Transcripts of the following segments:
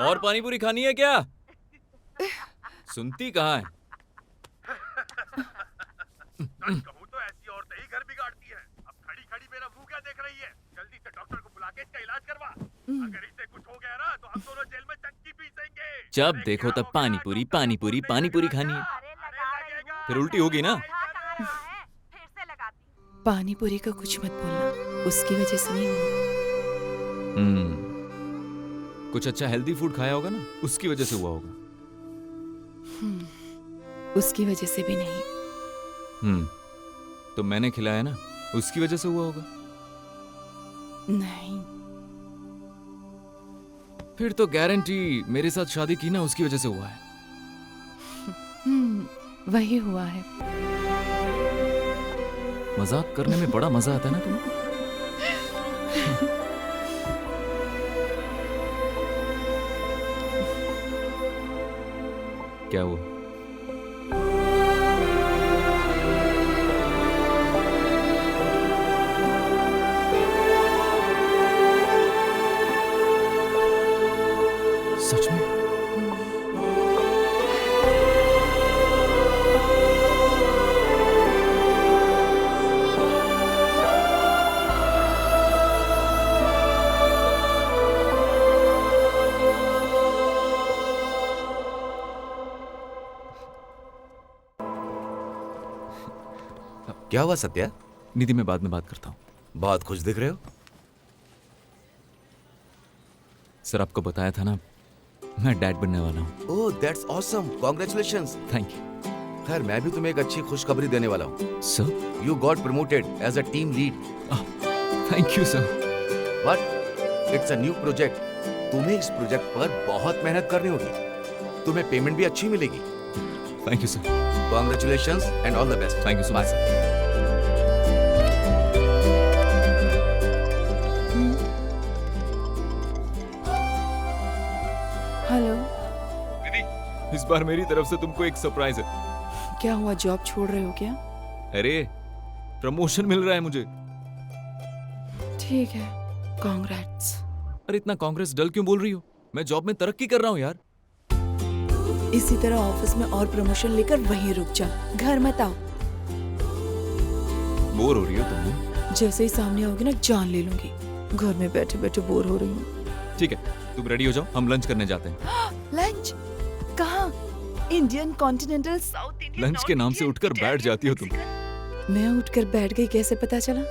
और पानी पूरी खानी है क्या? सुनती कहाँ है? कहूँ तो ऐसी औरतें ही घर बिगाड़ती है। अब खड़ी खड़ी मेरा मुंह क्या देख रही है? जल्दी से डॉक्टर को बुला के इसका इलाज करवा। अगर इसे कुछ हो गया ना तो हम दोनों जेल में चक्की पीसेंगे। जब देखो तब पानी पूरी पानी पूरी पानी पूरी खानी है। फिर उल्टी होगी ना? पानी पूरी का कुछ मत बोलना, उसकी वजह से नहीं हुआ। कुछ अच्छा हेल्दी फूड खाया होगा ना, उसकी वजह से हुआ होगा। उसकी वजह से भी नहीं। तो मैंने खिलाया ना, उसकी वजह से हुआ होगा। नहीं। फिर तो गारंटी मेरे साथ शादी की ना, उसकी वजह से हुआ है। वही हुआ है। मजाक करने में बड़ा मजा आता है ना तुमको। क्या हुआ? सच में? क्या हुआ सत्या? निधि, मैं बाद में बात करता हूँ। बहुत खुश दिख रहे हो। सर, आपको बताया था ना, मैं डैड बनने वाला हूँ। Oh, that's awesome, congratulations. Thank you. खैर, मैं भी तुम्हें एक अच्छी खुशखबरी देने वाला हूँ। Sir? You got promoted as a team lead. Thank you sir. But it's a new project. तुम्हें इस प्रोजेक्ट पर बहुत मेहनत करनी होगी। तुम्हें पेमेंट भी अच्छी मिलेगी। Thank you sir. Congratulations and all the best. Thank you so much. Hello दीदी, इस बार मेरी तरफ से तुमको एक सरप्राइज है। क्या हुआ, जॉब छोड़ रहे हो क्या? अरे, प्रमोशन मिल रहा है मुझे। ठीक है, कांग्रेट्स। अरे, इतना कांग्रेस डल क्यों बोल रही हो? मैं जॉब में तरक्की कर रहा हूँ यार। इसी तरह ऑफिस में और प्रमोशन लेकर वहीं रुक जा, घर मत आओ। बोर हो रही हो तुम? जैसे ही सामने आओगे ना, जान ले लूंगी। घर में बैठे बैठे बोर हो रही हूँ। ठीक है, तुम रेडी हो जाओ, हम लंच करने जाते हैं। लंच? कहाँ? Indian, continental, south Indian? Lunch के नाम से उठकर बैठ जाती हो तुम। मैं उठकर बैठ गई, कैसे पता चला?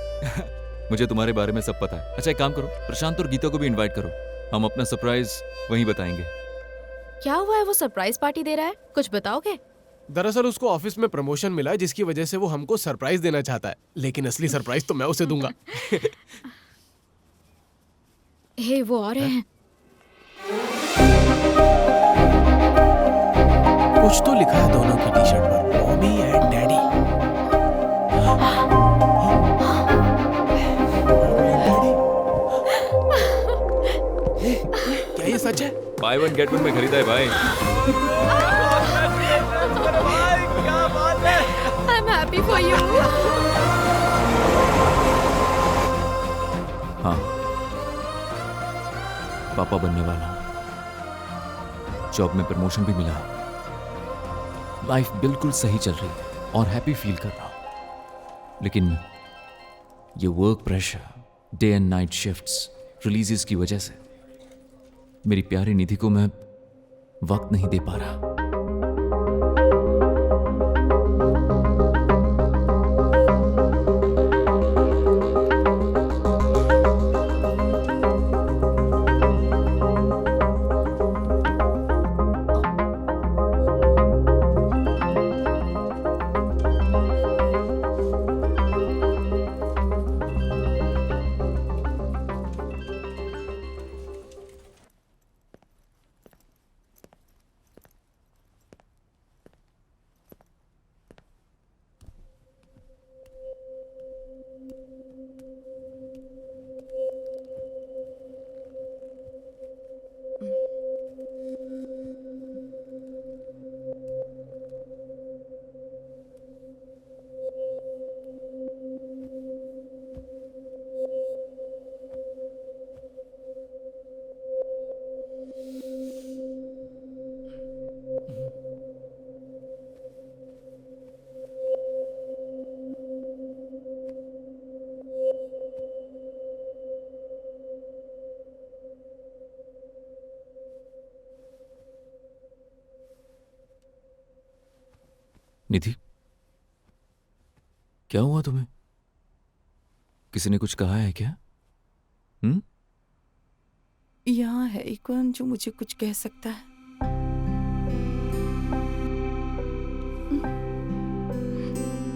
मुझे तुम्हारे बारे में सब पता है। अच्छा, एक काम करो, प्रशांत और गीता को भी इनवाइट करो। हम अपना सरप्राइज वहीं बताएंगे। क्या हुआ है? वो सरप्राइज पार्टी दे रहा है, कुछ बताओगे? दरअसल उसको ऑफिस में प्रमोशन मिला है, जिसकी वजह से वो हमको सरप्राइज देना चाहता है, लेकिन असली सरप्राइज तो मैं उसे दूंगा। हे, वो आ रहे हैं। कुछ तो लिखा है दोनों की टी शर्ट पर, मॉमी एंड डैडी। क्या ये सच है? बाय वन गेट वन में खरीदा है भाई। क्या बात है? I'm happy for you. हाँ, पापा बनने वाला हूँ। जॉब में प्रमोशन भी मिला है। लाइफ बिल्कुल सही चल रही है और हैप्पी फील कर रहा हूँ। लेकिन ये work pressure, day and night shifts, releases की वजह से मेरी प्यारी निधि को मैं वक्त नहीं दे पा रहा। निधि, क्या हुआ तुम्हें? किसी ने कुछ कहा है क्या? यहाँ है ही कौन जो मुझे कुछ कह सकता है?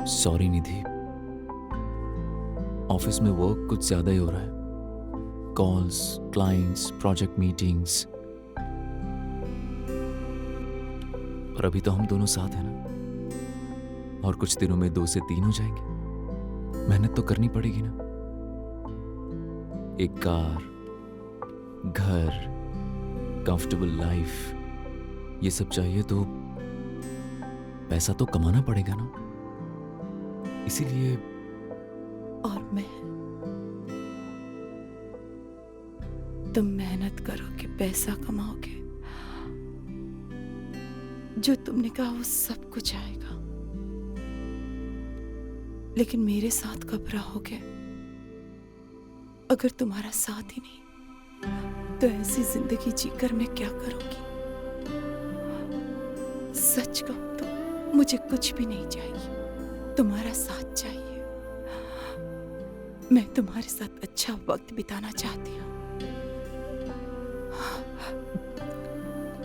सॉरी निधि, ऑफिस में वर्क कुछ ज्यादा ही हो रहा है। Calls, clients, project meetings. और अभी तो हम दोनों साथ हैं ना, और कुछ दिनों में 2 से 3 हो जाएंगे। मेहनत तो करनी पड़ेगी ना। एक कार, घर, कंफर्टेबल लाइफ, ये सब चाहिए तो पैसा तो कमाना पड़ेगा ना। इसीलिए और मैं, तुम मेहनत करोगे, पैसा कमाओगे, जो तुमने कहा वो सब कुछ आएगा, लेकिन मेरे साथ कब रहोगे? अगर तुम्हारा साथ ही नहीं तो ऐसी जिंदगी जीकर मैं क्या करूंगी? सच कहूं तो मुझे कुछ भी नहीं चाहिए, तुम्हारा साथ चाहिए। मैं तुम्हारे साथ अच्छा वक्त बिताना चाहती हूँ।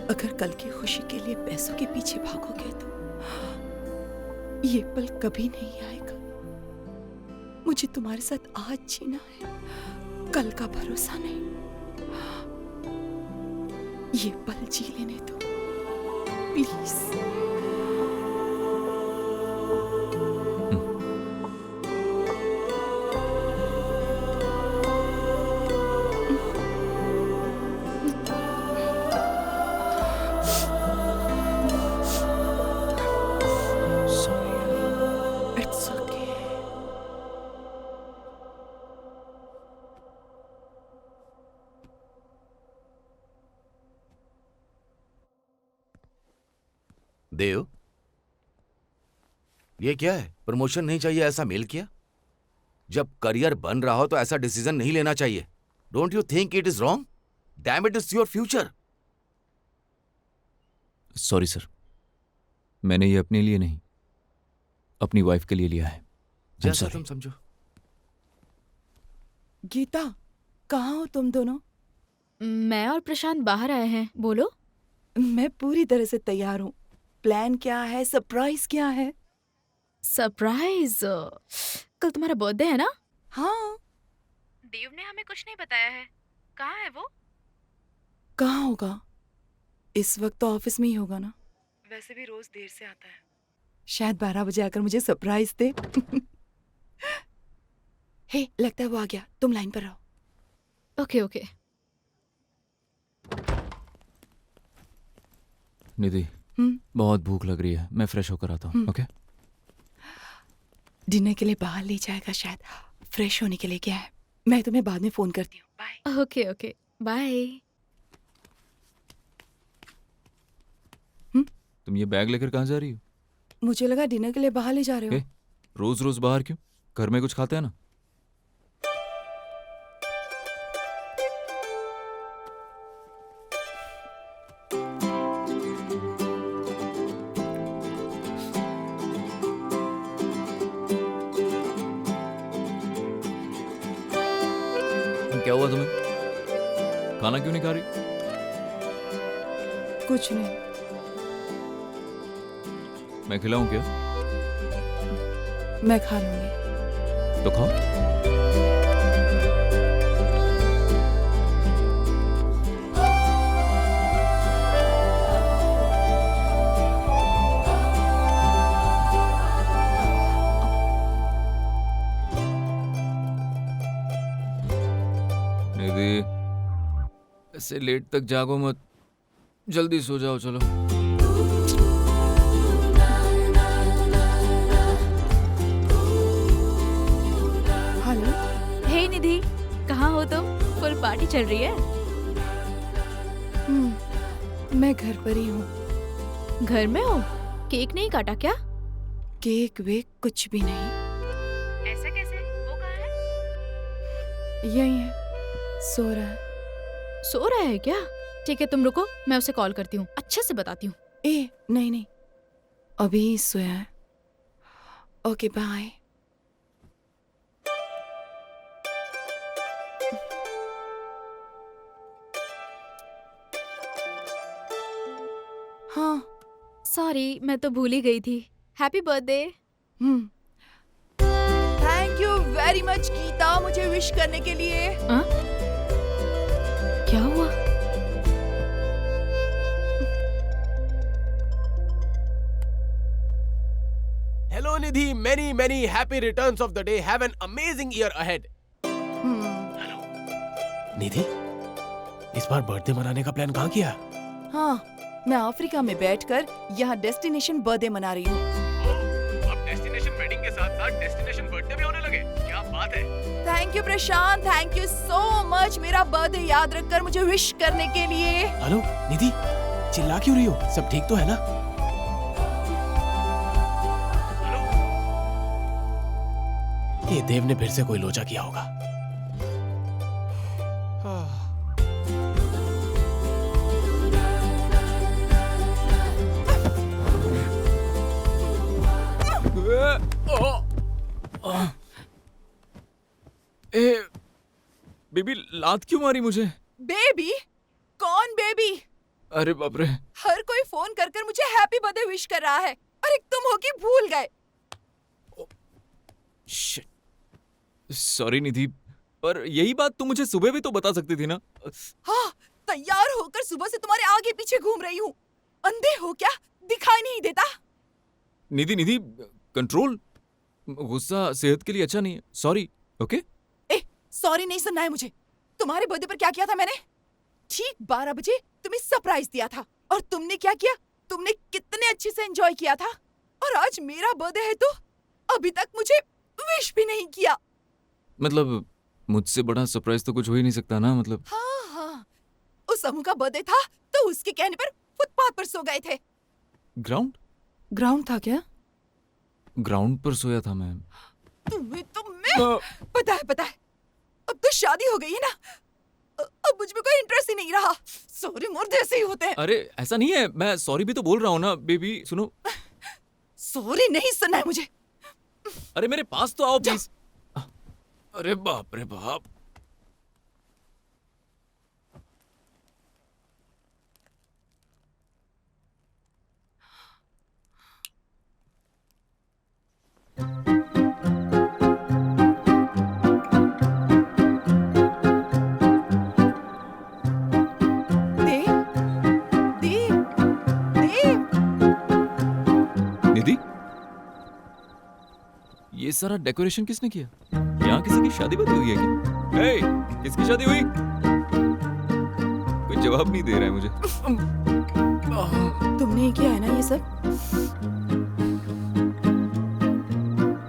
अगर कल की खुशी के लिए पैसों के पीछे भागोगे तो ये पल कभी नहीं आएगा। मुझे तुम्हारे साथ आज जीना है, कल का भरोसा नहीं। ये पल जी लेने दो प्लीज। It's okay. देव, ये क्या है? प्रमोशन नहीं चाहिए ऐसा मेल किया? जब करियर बन रहा हो तो ऐसा डिसीजन नहीं लेना चाहिए। Don't you think it is wrong? Damn it, is your future. Sorry sir, मैंने ये अपने लिए नहीं, अपनी वाइफ के लिए लिया है। I'm जैसा sorry. तुम समझो। गीता, कहाँ हो तुम दोनों? मैं और प्रशांत बाहर आए हैं, बोलो। मैं पूरी तरह से तैयार हूँ। प्लान क्या है? सरप्राइज क्या है? सरप्राइज? कल तुम्हारा बर्थडे है ना? हाँ। देव ने हमें कुछ नहीं बताया है। कहाँ है वो? कहाँ होगा? इस वक्त तो ऑफिस में ही होगा ना। वैसे भी रोज देर से आता है। शायद 12 बजे आकर मुझे सरप्राइज दे। हे, लगता है वो आ गया। तुम लाइन पर रहो। Okay okay. निधि, बहुत भूख लग रही है, मैं फ्रेश होकर आता हूँ। ओके? डिनर के लिए बाहर ले जाएगा शायद। फ्रेश होने के लिए क्या है? मैं तुम्हें बाद में फोन करती हूँ। बाय। Okay okay, bye. तुम ये बैग लेकर कहाँ जा रही हो? मुझे लगा डिनर के लिए बाहर ले जा रहे हो। रोज रोज बाहर क्यों? घर में कुछ खाते हैं ना। क्या हुआ तुम्हें? खाना क्यों नहीं खा रही? कुछ नहीं। मैं खिलाऊं क्या? मैं खा लूंगी। तो खाओ। निधि, ऐसे लेट तक जागो मत, जल्दी सो जाओ। चलो। हेलो। हे निधि, कहाँ हो तुम? फुल पार्टी चल रही है। मैं घर पर ही हूँ। घर में हो? केक नहीं काटा क्या? केक वेक कुछ भी नहीं। ऐसा कैसे? वो कहाँ है? यही है, सो रहा है। सो रहा है क्या? ठीक है, तुम रुको, मैं उसे कॉल करती हूँ, अच्छे से बताती हूँ। ए नहीं नहीं, अभी ही सोया है। Okay bye. हाँ। सॉरी, मैं तो भूल ही गई थी। Happy birthday. Thank you very much Geeta, मुझे विश करने के लिए। क्या हुआ? Hello Nidhi, many many happy returns of the day. Have an amazing year ahead. Nidhi, इस बार बर्थडे मनाने का प्लान कहाँ किया? हाँ, मैं अफ्रीका में बैठकर यहाँ डेस्टिनेशन बर्थडे मना रही हूँ। अब डेस्टिनेशन वेडिंग के साथ साथ डेस्टिनेशन बर्थडे भी होने लगे। क्या बात है। Thank you Prashant, thank you so much मेरा बर्थडे याद रखकर मुझे विश करने के लिए। हेलो निधि, चिल्ला क्यों रही हो? सब ठीक तो है ना? हेलो, ये देव ने फिर से कोई लोचा किया होगा। ए, बेबी लात क्यों मारी मुझे? बेबी? कौन बेबी? अरे बाप रे। हर कोई फोन कर कर मुझे हैप्पी बर्थडे विश कर रहा है और एक तुम हो कि भूल गए। सॉरी निधि, पर यही बात तुम मुझे सुबह भी तो बता सकती थी ना। हाँ, तैयार होकर सुबह से तुम्हारे आगे पीछे घूम रही हूँ। अंधे हो क्या? दिखाई नहीं देता? निधि निधि, कंट्रोल। गुस्सा सेहत के लिए अच्छा नहीं है। सॉरी। ओके? सॉरी नहीं सुनना है मुझे। तुम्हारे बर्थडे पर क्या किया था मैंने? ठीक 12 बजे तुम्हें सरप्राइज दिया था और तुमने क्या किया? तुमने कितने अच्छे से एंजॉय किया था। और आज मेरा बर्थडे है तो अभी तक मुझे विश भी नहीं किया। मतलब मुझसे बड़ा सरप्राइज तो कुछ हो ही नहीं सकता ना। मतलब हाँ, उस समूह का बर्थडे था तो उसके कहने पर फुटपाथ पर सो गए थे। ग्राउंड था क्या? ग्राउंड पर सोया था मैं। तुम्हें पता है अब तो शादी हो गई है ना, अब मुझ में कोई इंटरेस्ट ही नहीं रहा। सॉरी, मुर्दे ऐसे ही होते हैं। अरे ऐसा नहीं है, मैं सॉरी भी तो बोल रहा हूँ ना। बेबी सुनो। सॉरी नहीं सुनना है मुझे। अरे मेरे पास तो आओ प्लीज। अरे बाप रे बाप। निधि, ये सारा डेकोरेशन किसने किया? यहाँ किसी की शादी वादी हुई है क्या? हे, किसकी शादी हुई? कोई जवाब नहीं दे रहा है मुझे। तुमने ही किया है ना ये सब?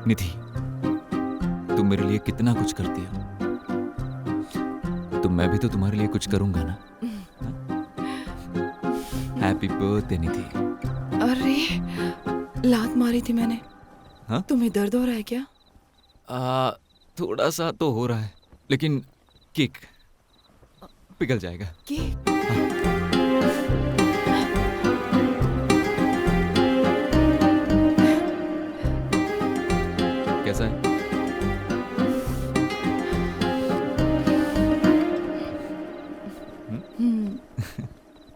निधि, तुम मेरे लिए कितना कुछ करती हो, तो मैं भी तो तुम्हारे लिए कुछ करूंगा ना। हैप्पी बर्थडे निधि। अरे लात मारी थी मैंने। हाँ? तुम्हें दर्द हो रहा है क्या? थोड़ा सा तो हो रहा है, लेकिन केक पिघल जाएगा। केक? कैसा है?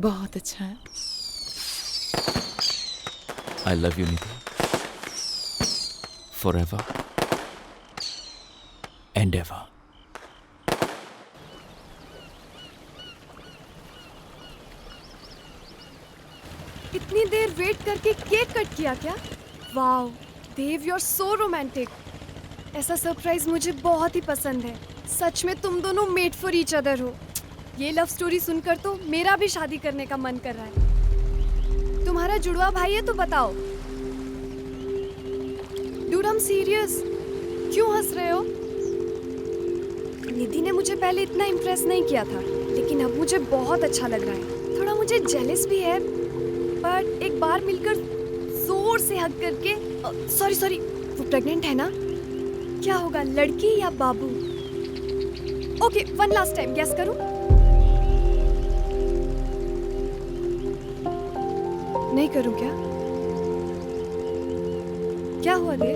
बहुत अच्छा है। I love you, Nidhi. Forever and ever. इतनी देर वेट करके केक कट किया क्या? Wow, Dev, you are so romantic. ऐसा सरप्राइज मुझे बहुत ही पसंद है। सच में तुम दोनों मेड फॉर ईच अदर हो। ये लव स्टोरी सुनकर तो मेरा भी शादी करने का मन कर रहा है। तुम्हारा जुड़वा भाई है तो बताओ। डूड, हम सीरियस। क्यों हंस रहे हो? निधि ने मुझे पहले इतना इम्प्रेस नहीं किया था, लेकिन अब मुझे बहुत अच्छा लग रहा है। थोड़ा मुझे जेलस भी है, पर एक बार मिलकर जोर से हग करके। सॉरी, वो प्रेग्नेंट है ना? क्या होगा, लड़की या बाबू? Okay, one last time guess करूं? नहीं करूं क्या? क्या हुआ देव?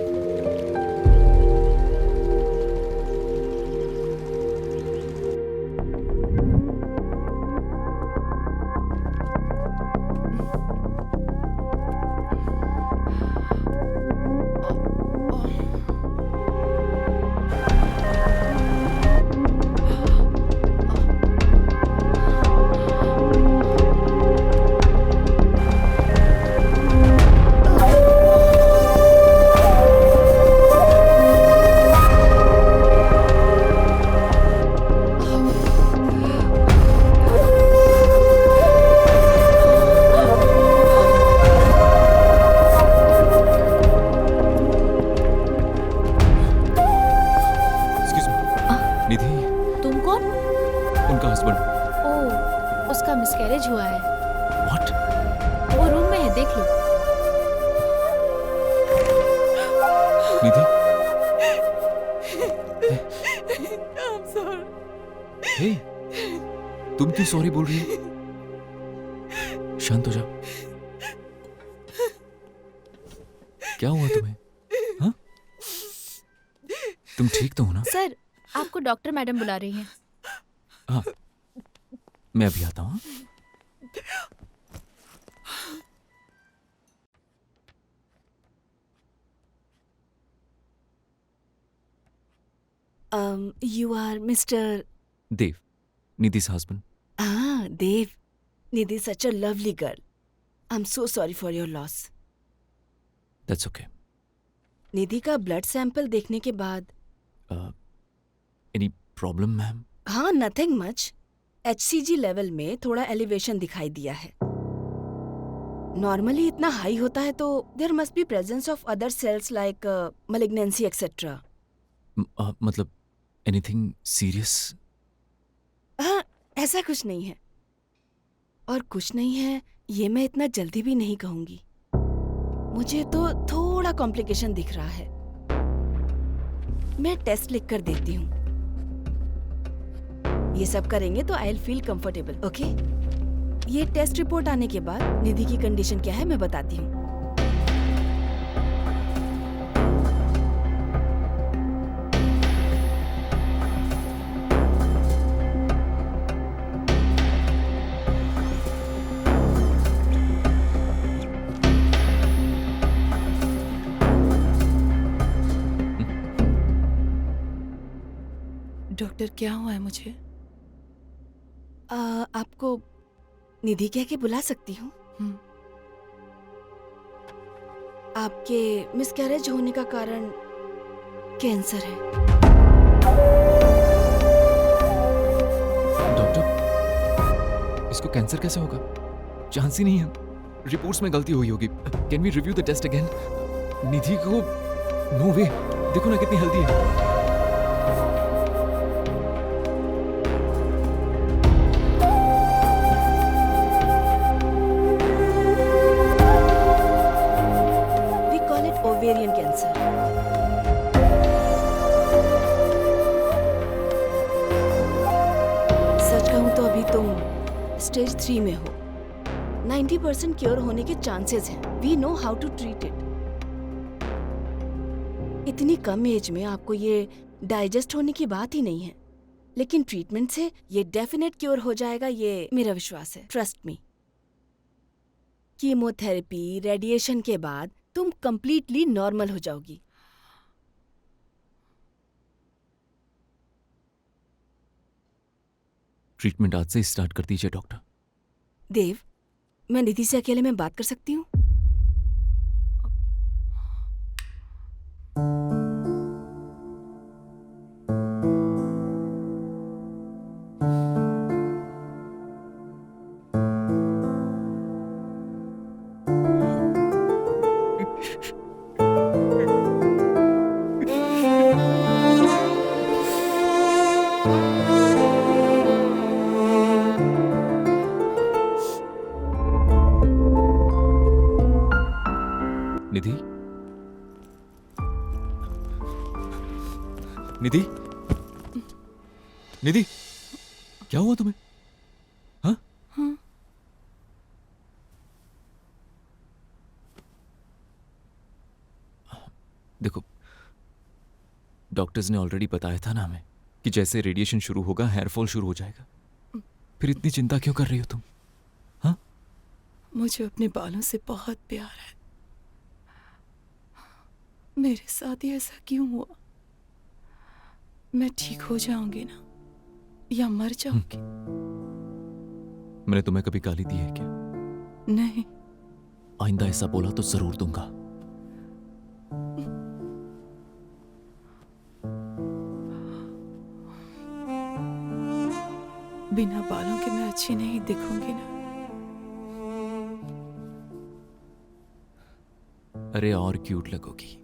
उनका हस्बैंड। ओह, उसका मिसकैरेज हुआ है। व्हाट? वो रूम में है, देख लो। निधि, I'm sorry. हे, तुम क्यों सॉरी बोल रही हो? शांत हो जाओ। क्या हुआ तुम्हें? हाँ? तुम ठीक तो हो ना? सर, आपको डॉक्टर मैडम बुला रही हैं। हाँ, मैं अभी आता हूँ। You are Mr. Dev, Nidhi's husband. Ah, Dev. Nidhi is such a lovely girl. I'm so sorry for your loss. That's okay. निधि का ब्लड सैंपल देखने के बाद Any problem, ma'am? हाँ, नथिंग मच। HCG लेवल में थोड़ा एलिवेशन दिखाई दिया है। नॉर्मली इतना हाई होता है तो there must be presence of other cells like malignancy etcetera. मतलब anything serious? हाँ, ऐसा कुछ नहीं है। और कुछ नहीं है ये मैं इतना जल्दी भी नहीं कहूंगी। मुझे तो थोड़ा कॉम्प्लिकेशन दिख रहा है। मैं टेस्ट लिख कर देती हूँ। ये सब करेंगे तो I will feel comfortable, okay? ये टेस्ट रिपोर्ट आने के बाद निधि की कंडीशन क्या है मैं बताती हूँ। डॉक्टर, क्या हुआ है मुझे? आपको निधि कह के बुला सकती हूँ? आपके मिसकैरेज होने का कारण कैंसर है। डॉक्टर, इसको कैंसर कैसे होगा? चांस ही नहीं है। रिपोर्ट्स में गलती हुई होगी। Can we review the test again? Nidhi को नो वे। देखो ना कितनी हेल्दी है। Ovarian cancer. सच कहूं तो अभी तुम स्टेज 3 में हो। 90% क्योर होने के चांसेस हैं। We know how to treat it. इतनी कम एज में आपको ये डाइजेस्ट होने की बात ही नहीं है, लेकिन ट्रीटमेंट से ये डेफिनेट क्योर हो जाएगा, ये मेरा विश्वास है। Trust me. कीमोथेरेपी, रेडिएशन के बाद तुम कंप्लीटली नॉर्मल हो जाओगी। ट्रीटमेंट आज से स्टार्ट कर दीजिए डॉक्टर। देव, मैं निधि से अकेले में बात कर सकती हूँ? निधि, निधि, निधि, क्या हुआ तुम्हें? हाँ? देखो, डॉक्टर्स ने ऑलरेडी बताया था ना हमें कि जैसे रेडिएशन शुरू होगा हेयरफॉल शुरू हो जाएगा। फिर इतनी चिंता क्यों कर रही हो तुम? हाँ? मुझे अपने बालों से बहुत प्यार है। मेरे साथ ही ऐसा क्यों हुआ? मैं ठीक हो जाऊंगी ना, या मर जाऊंगी? मैंने तुम्हें कभी गाली दी है क्या? नहीं। आइंदा ऐसा बोला तो जरूर दूंगा। बिना बालों के मैं अच्छी नहीं दिखूंगी ना? अरे और क्यूट लगोगी।